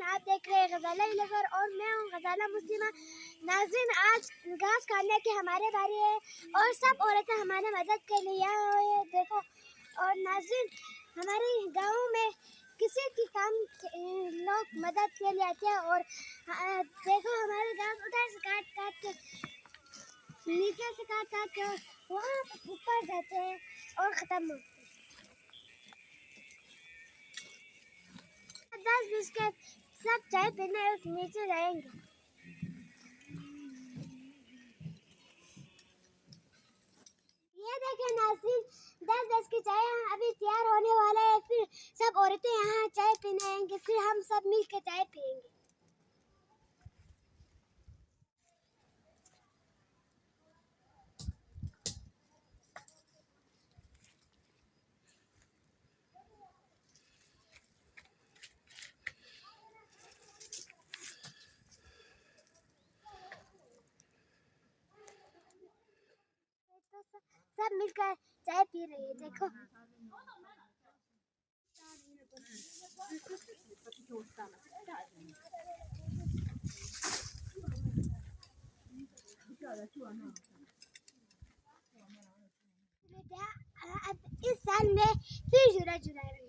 नाज़रीन, आप देख रहे हैं गज़ाला व्लॉगर और मैं हूँ गज़ाला मुस्लिमा। नाज़रीन, आज घास काटने की हमारे बारी है और सब औरतें हमारे मदद के लिए आए हैं। देखो, और नाज़रीन, हमारे गाँव में किसी की काम लोग मदद के लिए आते हैं और देखो हमारे गाँव उधर से काट के नीचे से काट के वहाँ ऊपर जाते हैं और ख़त्म होते हैं। 10-20 के सब चाय पीने उस नीचे जाएंगे। ये देखें नाज़रीन, 10-10 की चाय अभी तैयार होने वाला है। फिर सब औरतें यहाँ चाय पीने आएंगे, फिर हम सब मिल के चाय पियेंगे। तो सब मिलकर चाय पी रही है। देखो इस साल में फिर जुड़ा है।